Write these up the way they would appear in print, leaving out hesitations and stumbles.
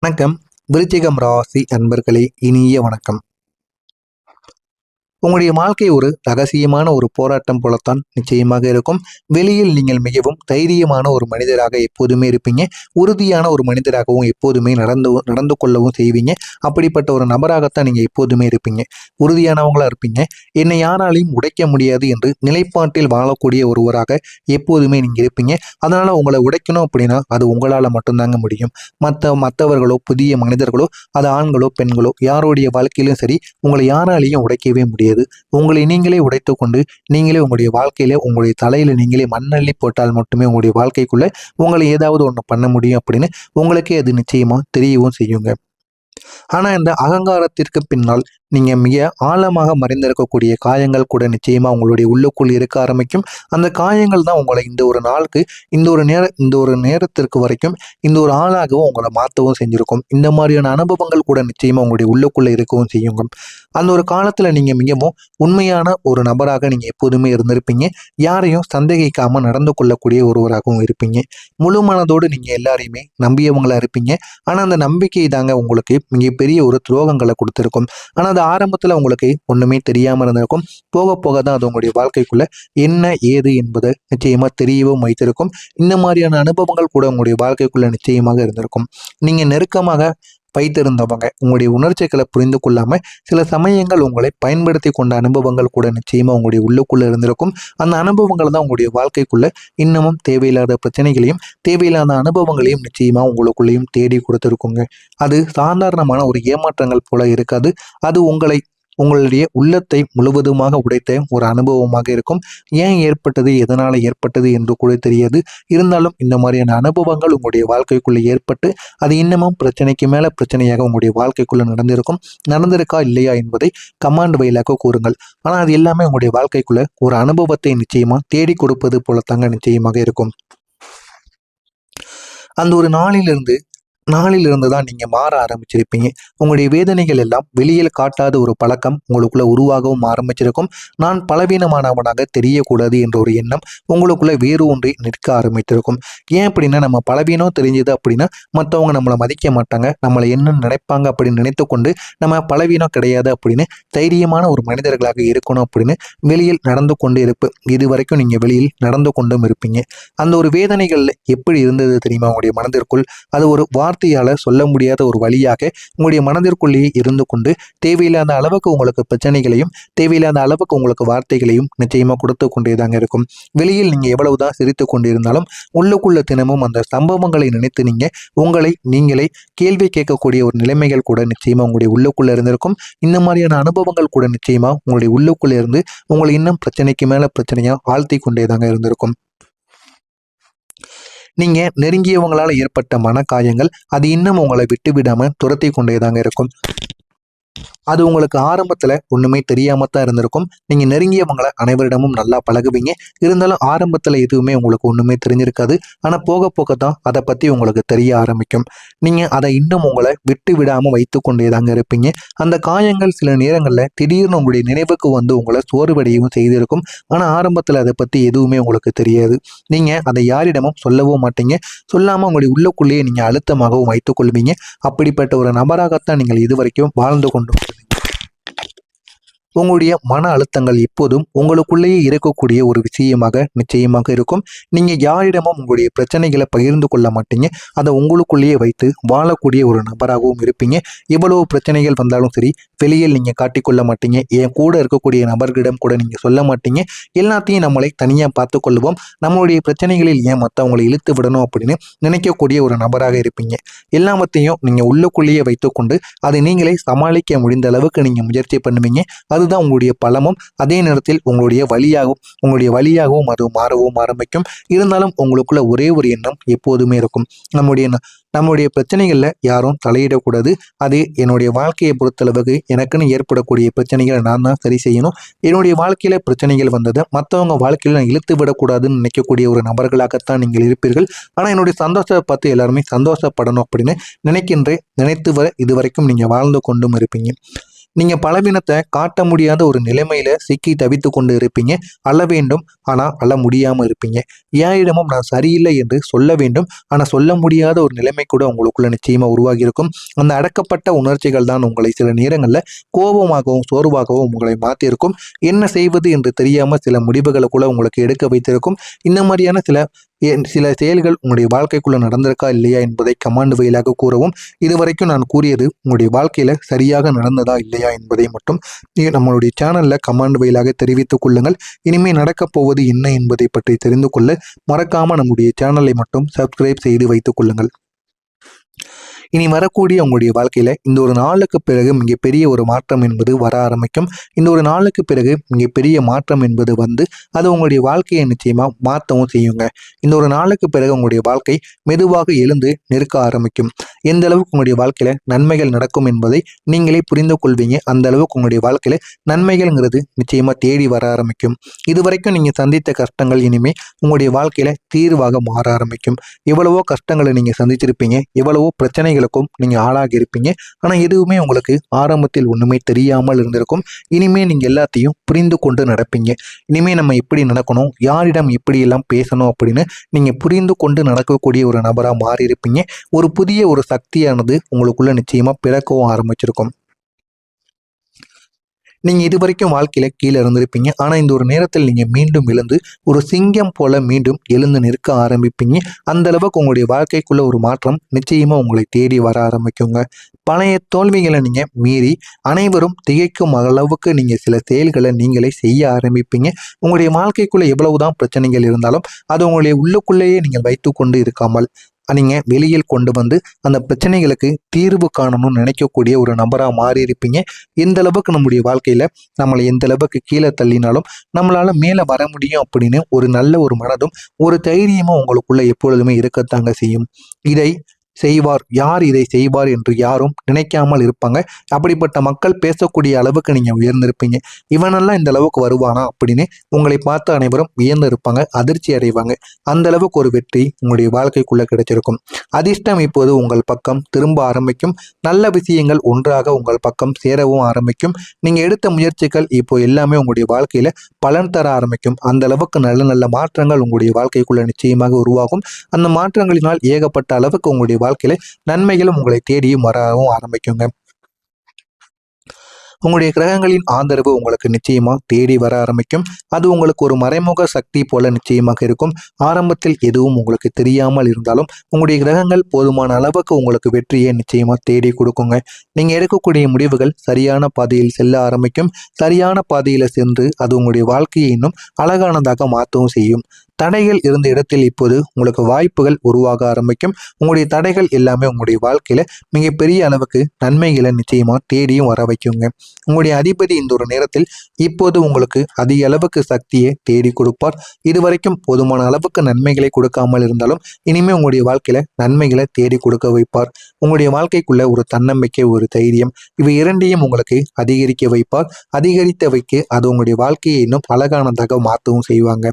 வணக்கம். விருச்சிகம் ராசி அன்பர்களே, இனிய வணக்கம். உங்களுடைய வாழ்க்கை ஒரு ரகசியமான ஒரு போராட்டம் போலத்தான் நிச்சயமாக இருக்கும். வெளியில் நீங்கள் மிகவும் தைரியமான ஒரு மனிதராக எப்போதுமே இருப்பீங்க. உறுதியான ஒரு மனிதராகவும் எப்போதுமே நடந்து கொள்ளவும் செய்வீங்க. அப்படிப்பட்ட ஒரு நபராகத்தான் நீங்க எப்போதுமே இருப்பீங்க. உறுதியானவங்களா இருப்பீங்க. என்னை யாராலையும் உடைக்க முடியாது என்று நிலைப்பாட்டில் வாழக்கூடிய ஒருவராக எப்போதுமே நீங்க இருப்பீங்க. அதனால உங்களை உடைக்கணும் அப்படின்னா அது உங்களால மட்டும்தாங்க முடியும். மற்றவர்களோ புதிய மனிதர்களோ அது ஆண்களோ பெண்களோ யாருடைய வாழ்க்கையிலும் சரி உங்களை யாராலையும் உடைக்கவே முடியாது. உங்களை நீங்களே உடைத்து கொண்டு நீங்களே உங்களுடைய வாழ்க்கையில உங்களுடைய தலையில நீங்களே மண்ணள்ளி போட்டால் மட்டுமே உங்களுடைய வாழ்க்கைக்குள்ள உங்களை ஏதாவது ஒன்று பண்ண முடியும் அப்படின்னு உங்களுக்கே அது நிச்சயமா தெரியவும் செய்யுங்க. ஆனா இந்த அகங்காரத்திற்கு பின்னால் நீங்க மிக ஆழமாக மறைந்திருக்கக்கூடிய காயங்கள் கூட நிச்சயமா உங்களுடைய உள்ளுக்குள் இருக்க ஆரம்பிக்கும். அந்த காயங்கள் தான் உங்களை இந்த ஒரு நாளுக்கு இந்த ஒரு நேரத்திற்கு வரைக்கும் இந்த ஒரு ஆளாகவும் உங்களை மாற்றவும் செஞ்சிருக்கும். இந்த மாதிரியான அனுபவங்கள் கூட நிச்சயமா உங்களுடைய உள்ளுக்குள்ள இருக்கவும் செய்யுங்க. அந்த ஒரு காலத்துல நீங்க மிகவும் உண்மையான ஒரு நபராக நீங்க எப்போதுமே இருந்திருப்பீங்க. யாரையும் சந்தேகிக்காம நடந்து கொள்ளக்கூடிய ஒருவராகவும் இருப்பீங்க. முழு மனதோடு நீங்க எல்லாரையுமே நம்பியவங்களா இருப்பீங்க. ஆனா அந்த நம்பிக்கை தாங்க உங்களுக்கு மிகப்பெரிய ஒரு துரோகங்களை கொடுத்திருக்கும். ஆனா அது ஆரம்பத்துல உங்களுக்கு ஒண்ணுமே தெரியாம இருந்திருக்கும். போக போக தான் அது உங்களுடைய வாழ்க்கைக்குள்ள என்ன ஏது என்பதை நிச்சயமா தெரியவும் வைத்திருக்கும். இந்த மாதிரியான அனுபவங்கள் கூட உங்களுடைய வாழ்க்கைக்குள்ள நிச்சயமாக இருந்திருக்கும். நீங்க நெருக்கமாக வைத்திருந்தவங்க உங்களுடைய உணர்ச்சிகளை புரிந்து கொள்ளாம சில சமயங்கள் உங்களை பயன்படுத்தி கொண்ட அனுபவங்கள் கூட நிச்சயமா உங்களுடைய உள்ளுக்குள்ள இருந்திருக்கும். அந்த அனுபவங்கள் தான் உங்களுடைய வாழ்க்கைக்குள்ள இன்னமும் தேவையில்லாத பிரச்சனைகளையும் தேவையில்லாத அனுபவங்களையும் நிச்சயமா உங்களுக்குள்ளேயும் தேடி கொடுத்துருக்குங்க. அது சாதாரணமான ஒரு ஏமாற்றங்கள் போல இருக்காது. அது உங்களுடைய உள்ளத்தை முழுவதுமாக உடைத்த ஒரு அனுபவமாக இருக்கும். ஏன் ஏற்பட்டது எதனால ஏற்பட்டது என்று கூட தெரியாது. இருந்தாலும் இந்த மாதிரியான அனுபவங்கள் உங்களுடைய வாழ்க்கைக்குள்ள ஏற்பட்டு அது இன்னமும் பிரச்சனைக்கு மேல பிரச்சனையாக உங்களுடைய வாழ்க்கைக்குள்ள நடந்திருக்கா இல்லையா என்பதை கமாண்ட் வழியாக கூறுங்கள். ஆனா அது எல்லாமே உங்களுடைய வாழ்க்கைக்குள்ள ஒரு அனுபவத்தை நிச்சயமா தேடி கொடுப்பது போலத்தாங்க நிச்சயமாக இருக்கும். அந்த ஒரு நாளிலிருந்து தான் நீங்க மாற ஆரம்பிச்சிருப்பீங்க. உங்களுடைய வேதனைகள் எல்லாம் வெளியில் காட்டாத ஒரு பழக்கம் உங்களுக்குள்ள உருவாகவும் ஆரம்பிச்சிருக்கும். நான் பலவீனமானவனாக தெரியக்கூடாது என்ற ஒரு எண்ணம் உங்களுக்குள்ள வேறு ஒன்றை நிற்க ஆரம்பித்திருக்கும். ஏன் அப்படின்னா நம்ம பலவீனம் தெரிஞ்சது அப்படின்னா மற்றவங்க நம்மளை மதிக்க மாட்டாங்க, நம்மளை என்ன நினைப்பாங்க அப்படின்னு நினைத்து கொண்டு நம்ம பலவீனம் கிடையாது அப்படின்னு தைரியமான ஒரு மனிதர்களாக இருக்கணும் அப்படின்னு வெளியில் நடந்து கொண்டு இது வரைக்கும் நீங்க வெளியில் நடந்து கொண்டும் இருப்பீங்க. அந்த ஒரு வேதனைகள் எப்படி இருந்தது தெரியுமா? உங்களுடைய மனதிற்குள் அது ஒரு வார்த்தையால சொல்ல முடியாத ஒரு வழியாக உங்களுடைய மனதிற்குள்ளேயே இருந்து கொண்டு தேவையில்லாத அளவுக்கு உங்களுக்கு பிரச்சனைகளையும் தேவையில்லாத அளவுக்கு உங்களுக்கு வார்த்தைகளையும் நிச்சயமா கொடுத்து கொண்டேதாங்க இருக்கும். வெளியில் நீங்க எவ்வளவுதான் சிரித்து கொண்டிருந்தாலும் உள்ளுக்குள்ள தினமும் அந்த சம்பவங்களை நினைத்து உங்களை நீங்களே கேள்வி கேட்கக்கூடிய ஒரு நிலைமைகள் கூட நிச்சயமா உங்களுடைய உள்ளுக்குள்ள இருந்திருக்கும். இந்த மாதிரியான அனுபவங்கள் கூட நிச்சயமா உங்களுடைய உள்ளுக்குள்ள இருந்து உங்களை இன்னும் பிரச்சனைக்கு மேல பிரச்சனையா ஆழ்த்தி கொண்டேதாங்க இருந்திருக்கும். நீங்க நெருங்கியவங்களால ஏற்பட்ட மனக்காயங்கள் அது இன்னும் உங்களை விட்டு விடாம துரத்தி கொண்டேதாங்க இருக்கும். அது உங்களுக்கு ஆரம்பத்துல ஒண்ணுமே தெரியாம தான் இருந்திருக்கும். நீங்க நெருங்கியவங்களை அனைவரிடமும் நல்லா பழகுவீங்க. இருந்தாலும் ஆரம்பத்துல எதுவுமே உங்களுக்கு ஒண்ணுமே தெரிஞ்சிருக்காது. ஆனா போக போக தான் அதை பத்தி உங்களுக்கு தெரிய ஆரம்பிக்கும். நீங்க அதை இன்னும் உங்களை விட்டு விடாம வைத்து கொண்டேதாங்க இருப்பீங்க. அந்த காயங்கள் சில நேரங்கள்ல திடீர்னு உங்களுடைய நினைவுக்கு வந்து உங்களை சோர்வடையவும் செய்திருக்கும். ஆனா ஆரம்பத்துல அதை பத்தி எதுவுமே உங்களுக்கு தெரியாது. நீங்க அதை யாரிடமும் சொல்லவும் மாட்டீங்க. சொல்லாம உங்களுடைய உள்ளுக்குள்ளேயே நீங்க அழுத்தமாகவும் வைத்துக் கொள்வீங்க. அப்படிப்பட்ட ஒரு நபராகத்தான் நீங்கள் இதுவரைக்கும் வாழ்ந்து கொண்டு உங்களுடைய மன அழுத்தங்கள் எப்போதும் உங்களுக்குள்ளேயே இருக்கக்கூடிய ஒரு விஷயமாக நிச்சயமாக இருக்கும். நீங்க யாரிடமும் உங்களுடைய பிரச்சனைகளை பகிர்ந்து கொள்ள மாட்டீங்க. அதை உங்களுக்குள்ளேயே வைத்து வாழக்கூடிய ஒரு நபராகவும் இருப்பீங்க. எவ்வளவு பிரச்சனைகள் வந்தாலும் சரி வெளியில் நீங்க காட்டிக்கொள்ள மாட்டீங்க. என் கூட இருக்கக்கூடிய நபர்களிடம் கூட நீங்க சொல்ல மாட்டீங்க. எல்லாத்தையும் நம்மளை தனியா பார்த்து கொள்வோம். நம்மளுடைய பிரச்சனைகளில் ஏன் மற்றவங்களை இழுத்து விடணும் அப்படின்னு நினைக்கக்கூடிய ஒரு நபராக இருப்பீங்க. எல்லாவற்றையும் நீங்க உள்ளுக்குள்ளேயே வைத்துக்கொண்டு அதை நீங்களே சமாளிக்க முடிந்த அளவுக்கு நீங்க முயற்சி பண்ணுவீங்க. அதுதான் உங்களுடைய பலமும். அதே நேரத்தில் உங்களுடைய வழியாகவும் அது மாறவும் ஆரம்பிக்கும். இருந்தாலும் உங்களுக்குள்ள ஒரே ஒரு எண்ணம் எப்போதுமே இருக்கும். நம்முடைய பிரச்சனைகள்ல யாரும் தலையிடக்கூடாது. அது என்னுடைய வாழ்க்கையை பொறுத்தளவுக்கு எனக்குன்னு ஏற்படக்கூடிய பிரச்சனைகளை நான் தான் சரி செய்யணும். என்னுடைய வாழ்க்கையில பிரச்சனைகள் வந்ததை மற்றவங்க வாழ்க்கையில நான் இழுத்து விடக்கூடாதுன்னு நினைக்கக்கூடிய ஒரு நபர்களாகத்தான் நீங்கள் இருப்பீர்கள். ஆனா என்னுடைய சந்தோஷத்தை பார்த்து எல்லாருமே சந்தோஷப்படணும் அப்படின்னு நினைத்து இதுவரைக்கும் நீங்க வாழ்ந்து கொண்டும் இருப்பீங்க. நீங்க பலவீனத்தை காட்ட முடியாத ஒரு நிலைமையில சிக்கி தவித்து கொண்டு இருப்பீங்க. அழ வேண்டும், ஆனா அழ முடியாம இருப்பீங்க. யாரிடமும் நான் சரியில்லை என்று சொல்ல வேண்டும், ஆனா சொல்ல முடியாத ஒரு நிலைமை கூட உங்களுக்குள்ள நிச்சயமா உருவாகி இருக்கும். அந்த அடக்கப்பட்ட உணர்ச்சிகள் தான் உங்களை சில நேரங்கள்ல கோபமாகவும் சோர்வாகவும் உங்களை மாத்திருக்கும். என்ன செய்வது என்று தெரியாம சில முடிவுகளை கூட உங்களுக்கு எடுக்க வைத்திருக்கும். இந்த மாதிரியான சில செயல்கள் உங்களுடைய வாழ்க்கைக்குள்ள நடந்திருக்கா இல்லையா என்பதை கமெண்ட் வாயிலாக கூறவும். இதுவரைக்கும் நான் கூறியது உங்களுடைய வாழ்க்கையில சரியாக நடந்ததா இல்லையா என்பதை மட்டும் நம்மளுடைய சேனல்ல கமெண்ட் வாயிலாக தெரிவித்துக் கொள்ளுங்கள். இனிமே நடக்கப் போவது என்ன என்பதை பற்றி தெரிந்து கொள்ள மறக்காம நம்முடைய சேனலை மட்டும் சப்ஸ்கிரைப் செய்து வைத்துக் கொள்ளுங்கள். இனி வரக்கூடிய உங்களுடைய வாழ்க்கையில இந்த ஒரு நாளுக்கு பிறகு மிகப்பெரிய ஒரு மாற்றம் என்பது வர ஆரம்பிக்கும். இந்த ஒரு நாளுக்கு பிறகு மிகப்பெரிய மாற்றம் என்பது அது உங்களுடைய வாழ்க்கையை நிச்சயமா மாற்றவும் செய்யுங்க. இந்த ஒரு நாளுக்கு பிறகு உங்களுடைய வாழ்க்கை மெதுவாக எழுந்து நிற்க ஆரம்பிக்கும். எந்த அளவுக்கு உங்களுடைய வாழ்க்கையில நன்மைகள் நடக்கும் என்பதை நீங்களே புரிந்து கொள்வீங்க. அந்த அளவுக்கு உங்களுடைய வாழ்க்கையில நன்மைகள்ங்கிறது நிச்சயமா தேடி வர ஆரம்பிக்கும். இதுவரைக்கும் நீங்க சந்தித்த கஷ்டங்கள் இனிமே உங்களுடைய வாழ்க்கையில தீர்வாக மாற ஆரம்பிக்கும். எவ்வளவோ கஷ்டங்களை நீங்க சந்திச்சிருப்பீங்க, எவ்வளவோ பிரச்சனைகளுக்கும் நீங்க ஆளாகி இருப்பீங்க. ஆனா எதுவுமே உங்களுக்கு ஆரம்பத்தில் ஒண்ணுமே தெரியாமல் இருந்திருக்கும். இனிமே நீங்க எல்லாத்தையும் புரிந்து கொண்டு நடப்பீங்க. இனிமே நம்ம எப்படி நடக்கணும், யாரிடம் எப்படி எல்லாம் பேசணும் அப்படின்னு நீங்க புரிந்து கொண்டு நடக்கக்கூடிய ஒரு நபரா மாறி இருப்பீங்க. ஒரு புதிய ஒரு சக்தியானது உங்களுக்குள்ள நிச்சயமா பிறக்கவும் ஆரம்பிச்சிருக்கும். நீங்க இதுவரைக்கும் வாழ்க்கையில கீழே இருந்திருப்பீங்க. ஆனா இந்த ஒரு நேரத்தில் நீங்க மீண்டும் எழுந்து ஒரு சிங்கம் போல மீண்டும் எழுந்து நிற்க ஆரம்பிப்பீங்க. அந்த அளவுக்கு உங்களுடைய வாழ்க்கைக்குள்ள ஒரு மாற்றம் நிச்சயமா உங்களை தேடி வர ஆரம்பிக்குங்க. பழைய தோல்விகளை நீங்க மீறி அனைவரும் திகைக்கும் அளவுக்கு நீங்க சில செயல்களை நீங்களே செய்ய ஆரம்பிப்பீங்க. உங்களுடைய வாழ்க்கைக்குள்ள எவ்வளவுதான் பிரச்சனைகள் இருந்தாலும் அது உங்களுடைய உள்ளுக்குள்ளேயே நீங்கள் வைத்துக்கொண்டு இருக்காமல் நீங்க வெளியில் கொண்டு வந்து அந்த பிரச்சனைகளுக்கு தீர்வு காணணும்னு நினைக்கக்கூடிய ஒரு நபரா மாறி இருப்பீங்க. எந்த அளவுக்கு நம்முடைய வாழ்க்கையில நம்மளை எந்த அளவுக்கு கீழே தள்ளினாலும் நம்மளால மேல வர முடியும் அப்படின்னு ஒரு நல்ல ஒரு மனதும் ஒரு தைரியமும் உங்களுக்குள்ள எப்பொழுதுமே இருக்கத்தாங்க செய்யும். இதை செய்வார், யார் இதை செய்வார் என்று யாரும் நினைக்காமல் இருப்பாங்க. அப்படிப்பட்ட மக்கள் பேசக்கூடிய அளவுக்கு நீங்க உயர்ந்திருப்பீங்க. இவனெல்லாம் இந்த அளவுக்கு வருவானா அப்படின்னு உங்களை பார்த்து அனைவரும் வியந்து இருப்பாங்க, அதிர்ச்சி அடைவாங்க. அந்த அளவுக்கு ஒரு வெற்றி உங்களுடைய வாழ்க்கைக்குள்ள கிடைச்சிருக்கும். அதிர்ஷ்டம் இப்போது உங்கள் பக்கம் திரும்ப ஆரம்பிக்கும். நல்ல விஷயங்கள் ஒன்றாக உங்கள் பக்கம் சேரவும் ஆரம்பிக்கும். நீங்க எடுத்த முயற்சிகள் இப்போ எல்லாமே உங்களுடைய வாழ்க்கையில பலன் தர ஆரம்பிக்கும். அந்த அளவுக்கு நல்ல நல்ல மாற்றங்கள் உங்களுடைய வாழ்க்கைக்குள்ள நிச்சயமாக உருவாகும். அந்த மாற்றங்களினால் ஏகப்பட்ட அளவுக்கு உங்களுடைய வாழ்க்கையில நன்மைகளும் உங்களை தேடியும் வரவும் ஆரம்பிக்குங்க. உங்களுடைய கிரகங்களின் ஆதரவு உங்களுக்கு நிச்சயமா தேடி வர ஆரம்பிக்கும். அது உங்களுக்கு ஒரு மறைமுக சக்தி போல நிச்சயமாக இருக்கும். ஆரம்பத்தில் எதுவும் உங்களுக்கு தெரியாமல் இருந்தாலும் உங்களுடைய கிரகங்கள் போதுமான அளவுக்கு உங்களுக்கு வெற்றியை நிச்சயமா தேடி கொடுக்குங்க. நீங்க எடுக்கக்கூடிய முடிவுகள் சரியான பாதையில் செல்ல ஆரம்பிக்கும். சரியான பாதையில சென்று அது உங்களுடைய வாழ்க்கையை இன்னும் அழகானதாக மாற்றவும் செய்யும். தடைகள் இருந்த இடத்தில் இப்போது உங்களுக்கு வாய்ப்புகள் உருவாக ஆரம்பிக்கும். உங்களுடைய தடைகள் எல்லாமே உங்களுடைய வாழ்க்கையில மிகப்பெரிய அளவுக்கு நன்மைகளை நிச்சயமா தேடியும் வர வைக்குங்க. உங்களுடைய அதிபதி இந்த ஒரு நேரத்தில் இப்போது உங்களுக்கு அதிக அளவுக்கு சக்தியை தேடி கொடுப்பார். இதுவரைக்கும் போதுமான அளவுக்கு நன்மைகளை கொடுக்காமல் இருந்தாலும் இனிமே உங்களுடைய வாழ்க்கையில நன்மைகளை தேடி கொடுக்க வைப்பார். உங்களுடைய வாழ்க்கைக்குள்ள ஒரு தன்னம்பிக்கை, ஒரு தைரியம், இவை இரண்டையும் உங்களுக்கு அதிகரிக்க வைப்பார். அதிகரித்த வைக்க அது உங்களுடைய வாழ்க்கையை இன்னும் அழகானதாக மாற்றவும் செய்வாங்க.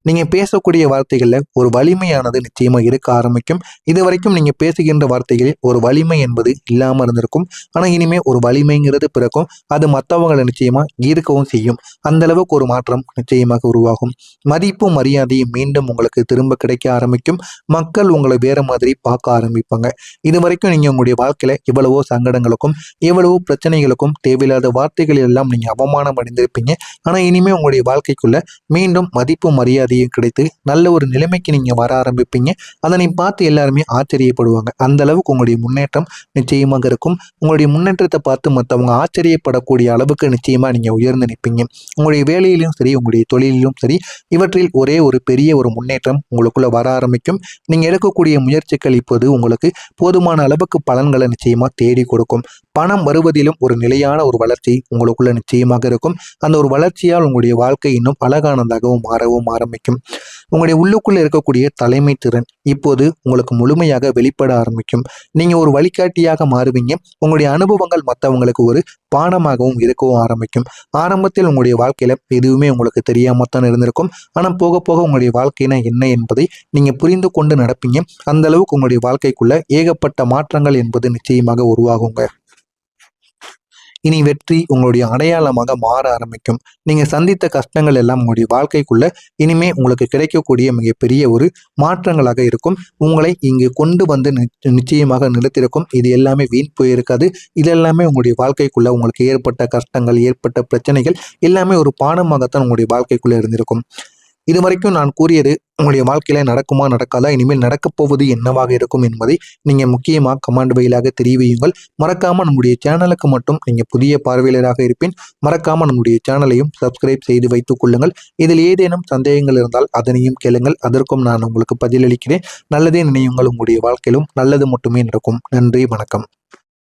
நீங்க பேசக்கூடிய வார்த்தைகள்ல ஒரு வலிமையானது நிச்சயமா இருக்க ஆரம்பிக்கும். இதுவரைக்கும் நீங்க பேசுகின்ற வார்த்தைகளில் ஒரு வலிமை என்பது இல்லாம இருந்திருக்கும். ஆனா இனிமே ஒரு வலிமைங்கிறது பிறக்கும். அது மற்றவங்களை நிச்சயமா ஈர்க்கவும் செய்யும். அந்த அளவுக்கு ஒரு மாற்றம் நிச்சயமாக உருவாகும். மதிப்பும் மரியாதையும் மீண்டும் உங்களுக்கு திரும்ப கிடைக்க ஆரம்பிக்கும். மக்கள் உங்களை வேற மாதிரி பார்க்க ஆரம்பிப்பாங்க. இதுவரைக்கும் நீங்க உங்களுடைய வாழ்க்கையில எவ்வளவோ சங்கடங்களுக்கும் எவ்வளவோ பிரச்சனைகளுக்கும் தேவையில்லாத வார்த்தைகள் எல்லாம் நீங்க அவமானம் அடைந்திருப்பீங்க. ஆனா இனிமே உங்களுடைய வாழ்க்கைக்குள்ள மீண்டும் மதிப்பு மரியாதை கிடைத்து நல்ல ஒரு நிலைமைக்கு நீங்க வர ஆரம்பிப்பீங்க. அதனை பார்த்து எல்லாருமே ஆச்சரியப்படுவாங்க. அந்த அளவுக்கு உங்களுடைய முன்னேற்றம் நிச்சயமாக இருக்கும். உங்களுடைய முன்னேற்றத்தை பார்த்து மற்றவங்க ஆச்சரியப்படக்கூடிய அளவுக்கு நிச்சயமா நீங்க உயர்ந்து நிற்பீங்க. உங்களுடைய வேலையிலும் சரி, உங்களுடைய தொழிலிலும் சரி, இவற்றில் ஒரே ஒரு பெரிய ஒரு முன்னேற்றம் உங்களுக்குள்ள வர ஆரம்பிக்கும். நீங்க எடுக்கக்கூடிய முயற்சிகள் இப்போது உங்களுக்கு போதுமான அளவுக்கு பலன்களை நிச்சயமா தேடி கொடுக்கும். பணம் வருவதிலும் ஒரு நிலையான ஒரு வளர்ச்சி உங்களுக்குள்ள நிச்சயமாக இருக்கும். அந்த ஒரு வளர்ச்சியால் உங்களுடைய வாழ்க்கை இன்னும் அழகானதாகவும் மாறவும் ஆரம்பிக்கும். உங்களுடைய உள்ளுக்குள்ள இருக்கக்கூடிய தலைமை திறன் இப்போது உங்களுக்கு முழுமையாக வெளிப்பட ஆரம்பிக்கும். நீங்க ஒரு வழிகாட்டியாக மாறுவீங்க. உங்களுடைய அனுபவங்கள் மற்றவங்களுக்கு ஒரு பாடமாகவும் இருக்கவும் ஆரம்பிக்கும். ஆரம்பத்தில் உங்களுடைய வாழ்க்கையில எதுவுமே உங்களுக்கு தெரியாமத்தான் இருந்திருக்கும். ஆனா போக போக உங்களுடைய வாழ்க்கைனா என்ன என்பதை நீங்க புரிந்து கொண்டு நடப்பீங்க. அந்த அளவுக்கு உங்களுடைய வாழ்க்கைக்குள்ள ஏகப்பட்ட மாற்றங்கள் என்பது நிச்சயமாக உருவாகுங்க. இனி வெற்றி உங்களுடைய அடையாளமாக மாற ஆரம்பிக்கும். நீங்க சந்தித்த கஷ்டங்கள் எல்லாம் உங்களுடைய வாழ்க்கைக்குள்ள இனிமே உங்களுக்கு கிடைக்கக்கூடிய மிகப்பெரிய ஒரு மாற்றங்களாக இருக்கும். உங்களை இங்கு கொண்டு வந்து நிச்சயமாக நிலைத்திருக்கும். இது எல்லாமே வீண் போயிருக்காது. இது எல்லாமே உங்களுடைய வாழ்க்கைக்குள்ள உங்களுக்கு ஏற்பட்ட கஷ்டங்கள், ஏற்பட்ட பிரச்சனைகள் எல்லாமே ஒரு பாடமாகத்தான் உங்களுடைய வாழ்க்கைக்குள்ள இருந்திருக்கும். இதுவரைக்கும் நான் கூறியது உங்களுடைய வாழ்க்கையில நடக்குமா நடக்காதா, இனிமேல் நடக்கப் போவது என்னவாக இருக்கும் என்பதை நீங்க முக்கியமா கமெண்ட் வாயிலாக தெரிவியுங்கள். மறக்காம நம்முடைய சேனலுக்கு மட்டும் நீங்க புதிய பார்வையாளராக இருப்பின் மறக்காம நம்முடைய சேனலையும் சப்ஸ்கிரைப் செய்து வைத்துக் கொள்ளுங்கள். இதில் ஏதேனும் சந்தேகங்கள் இருந்தால் அதனையும் கேளுங்கள். அதற்கும் நான் உங்களுக்கு பதிலளிக்கிறேன். நல்லதே நினையுங்கள். உங்களுடைய வாழ்க்கையிலும் நல்லது மட்டுமே நடக்கும். நன்றி, வணக்கம்.